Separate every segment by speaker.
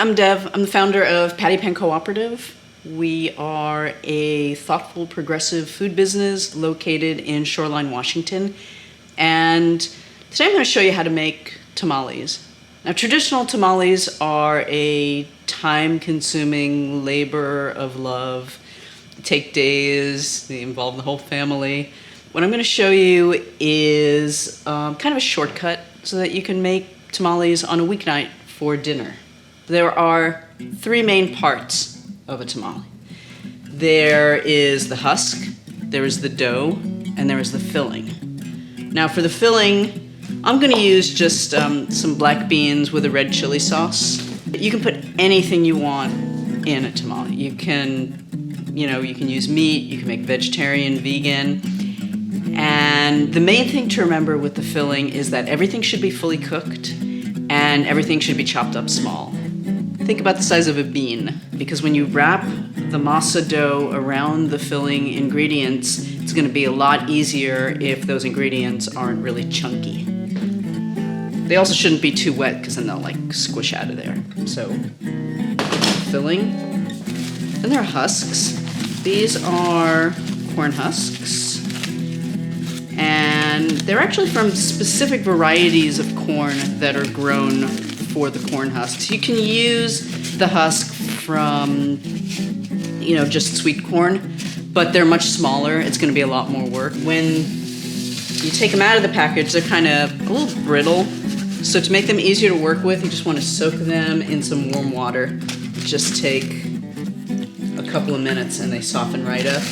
Speaker 1: I'm Dev. I'm the founder of Patty Pan Cooperative. We are a thoughtful, progressive food business located in Shoreline, Washington. And today I'm going to show you how to make tamales. Now, traditional tamales are a time-consuming labor of love. They take days, they involve the whole family. What I'm going to show you is kind of a shortcut so that you can make tamales on a weeknight for dinner. There are three main parts of a tamale. There is the husk, there is the dough, and there is the filling. Now for the filling, I'm going to use just some black beans with a red chili sauce. You can put anything you want in a tamale. You can use meat, you can make vegetarian, vegan. And the main thing to remember with the filling is that everything should be fully cooked and everything should be chopped up small. Think about the size of a bean, because when you wrap the masa dough around the filling ingredients, it's going to be a lot easier if those ingredients aren't really chunky. They also shouldn't be too wet, because then they'll squish out of there. So, filling. And there are husks. These are corn husks. And they're actually from specific varieties of corn that are grown for the corn husks. You can use the husk from, just sweet corn, but they're much smaller. It's going to be a lot more work. When you take them out of the package, they're kind of a little brittle. So to make them easier to work with, you just want to soak them in some warm water. Just take a couple of minutes and they soften right up.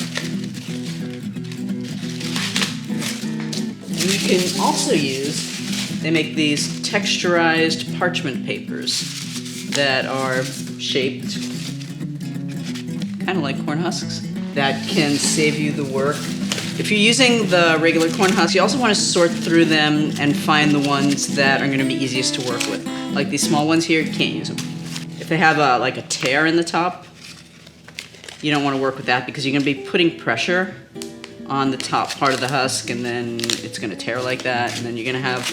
Speaker 1: And you can also they make these texturized parchment papers that are shaped kind of like corn husks. That can save you the work. If you're using the regular corn husks, you also want to sort through them and find the ones that are going to be easiest to work with. Like these small ones here, you can't use them. If they have a tear in the top, you don't want to work with that because you're going to be putting pressure on the top part of the husk, and then it's going to tear like that, and then you're going to have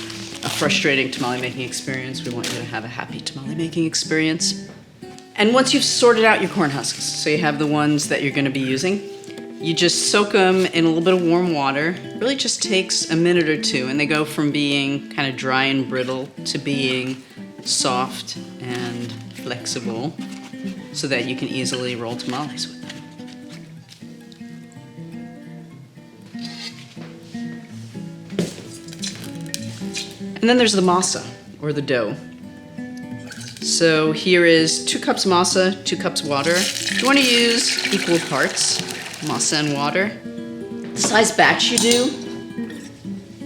Speaker 1: a frustrating tamale making experience. We want you to have a happy tamale making experience. And once you've sorted out your corn husks, so you have the ones that you're going to be using, you just soak them in a little bit of warm water. It really just takes a minute or two, and they go from being kind of dry and brittle to being soft and flexible so that you can easily roll tamales with them. And then there's the masa, or the dough. So here is 2 cups masa, 2 cups water. You want to use equal parts, masa and water. The size batch you do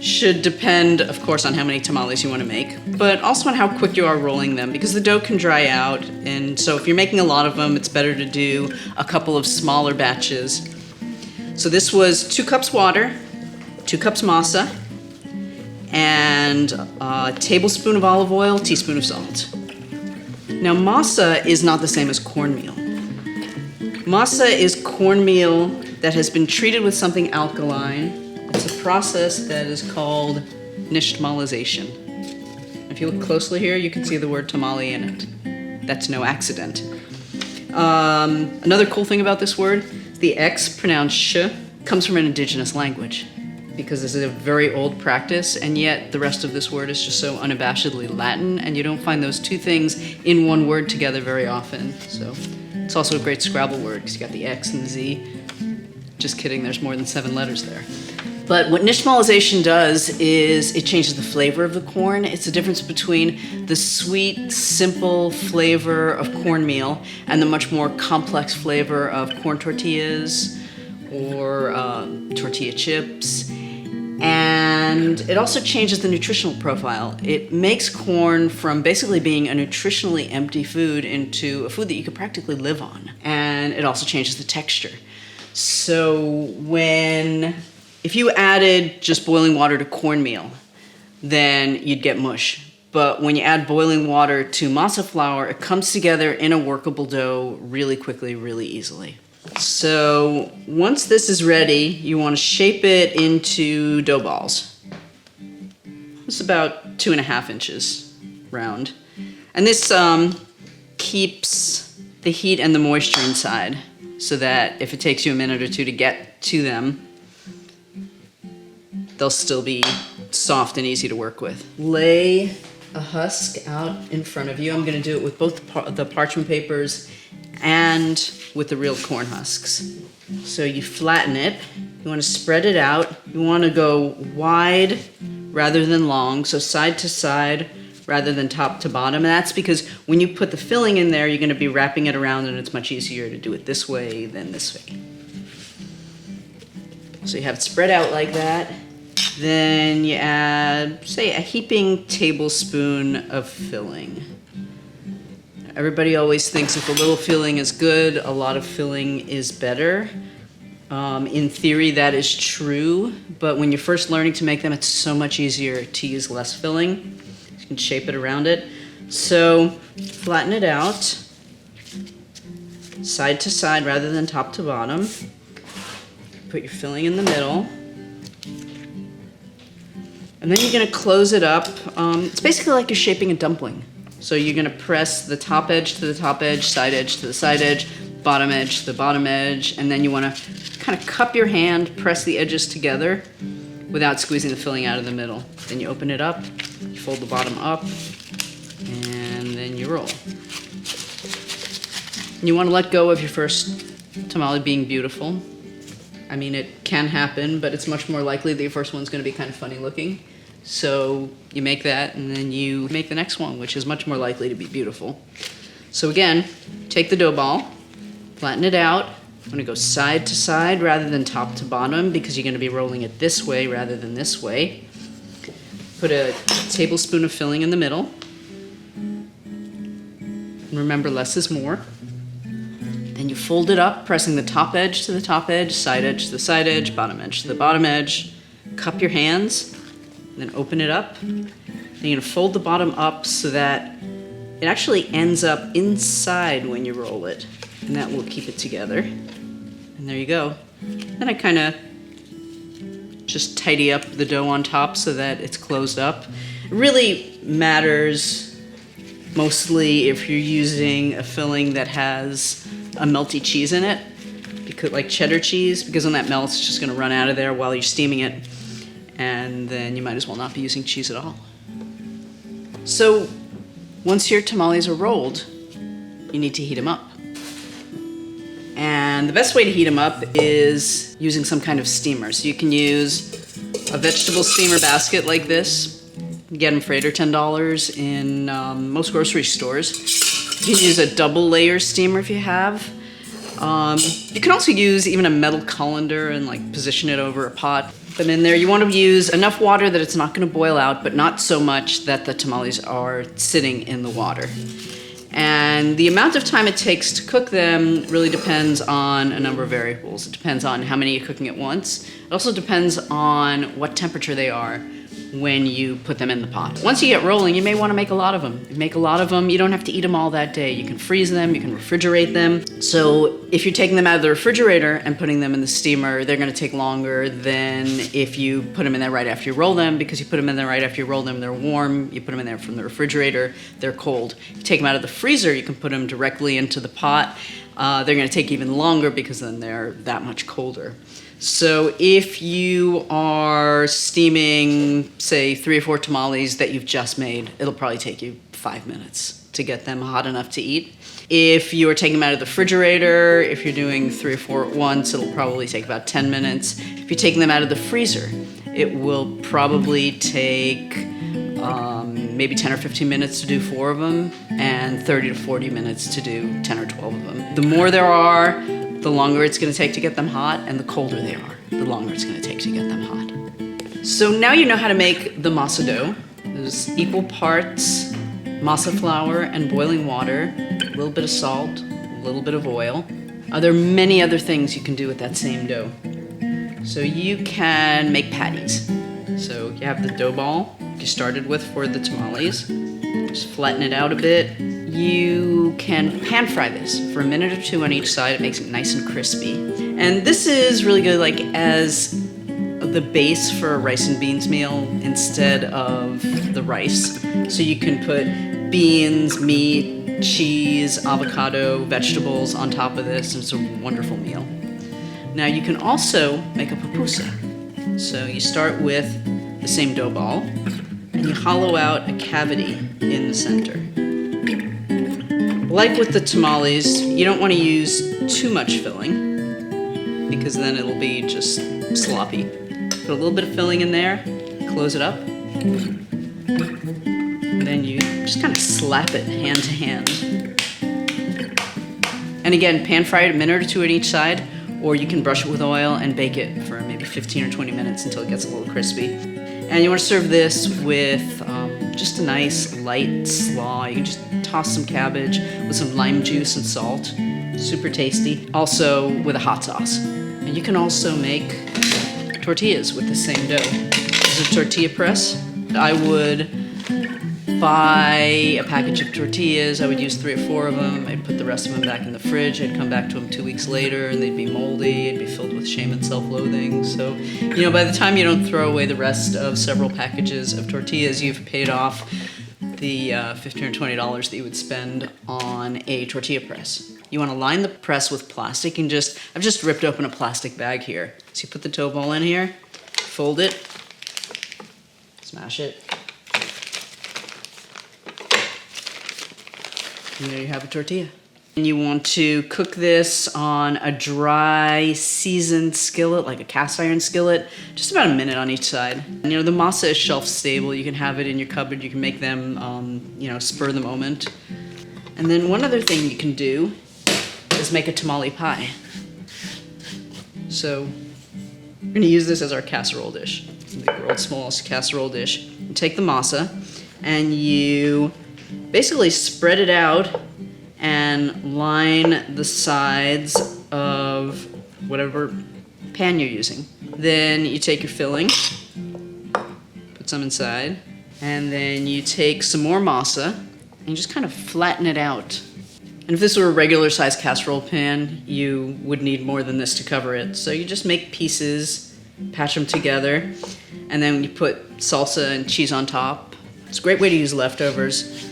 Speaker 1: should depend, of course, on how many tamales you want to make, but also on how quick you are rolling them, because the dough can dry out, and so if you're making a lot of them, it's better to do a couple of smaller batches. So this was 2 cups water, 2 cups masa, and a tablespoon of olive oil, teaspoon of salt. Now, masa is not the same as cornmeal. Masa is cornmeal that has been treated with something alkaline. It's a process that is called nixtamalization. If you look closely here, you can see the word tamale in it. That's no accident. Another cool thing about this word, the X, pronounced sh, comes from an indigenous language, because this is a very old practice, and yet the rest of this word is just so unabashedly Latin, and you don't find those two things in one word together very often. So it's also a great Scrabble word, because you got the X and the Z. Just kidding, there's more than 7 letters there. But what nixtamalization does is it changes the flavor of the corn. It's the difference between the sweet, simple flavor of cornmeal and the much more complex flavor of corn tortillas or tortilla chips. And it also changes the nutritional profile. It makes corn from basically being a nutritionally empty food into a food that you could practically live on. And it also changes the texture. So if you added just boiling water to cornmeal, then you'd get mush. But when you add boiling water to masa flour, it comes together in a workable dough really quickly, really easily. So once this is ready, you want to shape it into dough balls. It's about 2.5 inches round. And this keeps the heat and the moisture inside, so that if it takes you a minute or two to get to them, they'll still be soft and easy to work with. Lay a husk out in front of you. I'm going to do it with both the parchment papers and with the real corn husks. So you flatten it. You want to spread it out. You want to go wide rather than long, so side to side rather than top to bottom. And that's because when you put the filling in there, you're going to be wrapping it around, and it's much easier to do it this way than this way. So you have it spread out like that. Then you add, say, a heaping tablespoon of filling. Everybody always thinks if a little filling is good, a lot of filling is better. In theory, that is true, but when you're first learning to make them, it's so much easier to use less filling. You can shape it around it. So flatten it out, side to side rather than top to bottom. Put your filling in the middle. And then you're going to close it up. It's basically like you're shaping a dumpling. So you're going to press the top edge to the top edge, side edge to the side edge, bottom edge to the bottom edge, and then you want to kind of cup your hand, press the edges together without squeezing the filling out of the middle. Then you open it up, you fold the bottom up, and then you roll. And you want to let go of your first tamale being beautiful. I mean, it can happen, but it's much more likely that your first one's going to be kind of funny looking. So you make that, and then you make the next one, which is much more likely to be beautiful. So again, take the dough ball, flatten it out. I'm going to go side to side rather than top to bottom because you're going to be rolling it this way rather than this way. Put a tablespoon of filling in the middle. And remember, less is more. Then you fold it up, pressing the top edge to the top edge, side edge to the side edge, bottom edge to the bottom edge. Cup your hands, then open it up. Then you're going to fold the bottom up so that it actually ends up inside when you roll it. And that will keep it together. And there you go. Then I kind of just tidy up the dough on top so that it's closed up. It really matters mostly if you're using a filling that has a melty cheese in it, because, like cheddar cheese, because when that melts, it's just going to run out of there while you're steaming it. And then you might as well not be using cheese at all. So once your tamales are rolled, you need to heat them up. And the best way to heat them up is using some kind of steamer. So you can use a vegetable steamer basket like this. You get them for $8 or $10 in most grocery stores. You can use a double layer steamer if you have. You can also use even a metal colander and like position it over a pot. But in there you want to use enough water that it's not going to boil out, but not so much that the tamales are sitting in the water. And the amount of time it takes to cook them really depends on a number of variables. It depends on how many you're cooking at once. It also depends on what temperature they are when you put them in the pot. Once you get rolling, you may want to make a lot of them. You make a lot of them, you don't have to eat them all that day. You can freeze them, you can refrigerate them. So if you're taking them out of the refrigerator and putting them in the steamer, they're going to take longer than if you put them in there right after you roll them, because you put them in there right after you roll them, they're warm. You put them in there from the refrigerator, they're cold. If you take them out of the freezer, you can put them directly into the pot. They're going to take even longer because then they're that much colder. So if you are steaming, say, 3 or 4 tamales that you've just made, it'll probably take you 5 minutes to get them hot enough to eat. If you are taking them out of the refrigerator, if you're doing 3 or 4 at once, it'll probably take about 10 minutes. If you're taking them out of the freezer, it will probably take maybe 10 or 15 minutes to do 4 of them, and 30 to 40 minutes to do 10 or 12 of them. The more there are, the longer it's going to take to get them hot, and the colder they are, the longer it's going to take to get them hot. So now you know how to make the masa dough. There's equal parts masa flour and boiling water, a little bit of salt, a little bit of oil. There are many other things you can do with that same dough. So you can make patties. So you have the dough ball you started with for the tamales. Just flatten it out a bit. You can pan fry this for a minute or 2 on each side. It makes it nice and crispy. And this is really good like as the base for a rice and beans meal instead of the rice. So you can put beans, meat, cheese, avocado, vegetables on top of this, and it's a wonderful meal. Now you can also make a pupusa. So you start with the same dough ball, and you hollow out a cavity in the center. Like with the tamales, you don't want to use too much filling, because then it'll be just sloppy. Put a little bit of filling in there, close it up, and then you just kind of slap it hand to hand. And again, pan fry it a minute or two at each side, or you can brush it with oil and bake it for maybe 15 or 20 minutes until it gets a little crispy. And you want to serve this with just a nice light slaw. You can just toss some cabbage with some lime juice and salt. Super tasty. Also with a hot sauce. And you can also make tortillas with the same dough. This is a tortilla press. I would buy a package of tortillas. I would use 3 or 4 of them. I'd put the rest of them back in the fridge. I'd come back to them 2 weeks later and they'd be moldy. It'd be filled with shame and self-loathing. So, by the time you don't throw away the rest of several packages of tortillas, you've paid off the $15 or $20 that you would spend on a tortilla press. You want to line the press with plastic and I've just ripped open a plastic bag here. So you put the dough ball in here, fold it, smash it, and there you have a tortilla. And you want to cook this on a dry, seasoned skillet, like a cast iron skillet, just about a minute on each side. And, the masa is shelf stable. You can have it in your cupboard. You can make them, spur of the moment. And then one other thing you can do is make a tamale pie. So we're going to use this as our casserole dish, the world's smallest casserole dish. You take the masa and you basically spread it out and line the sides of whatever pan you're using. Then you take your filling, put some inside, and then you take some more masa and you just kind of flatten it out. And if this were a regular size casserole pan, you would need more than this to cover it. So you just make pieces, patch them together, and then you put salsa and cheese on top. It's a great way to use leftovers.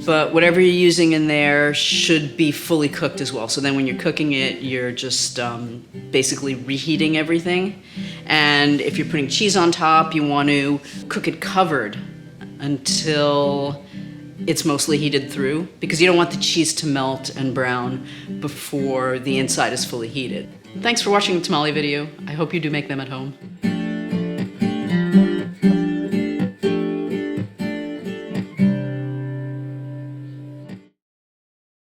Speaker 1: But whatever you're using in there should be fully cooked as well. So then when you're cooking it, you're just basically reheating everything. And if you're putting cheese on top, you want to cook it covered until it's mostly heated through, because you don't want the cheese to melt and brown before the inside is fully heated. Thanks for watching the tamale video. I hope you do make them at home.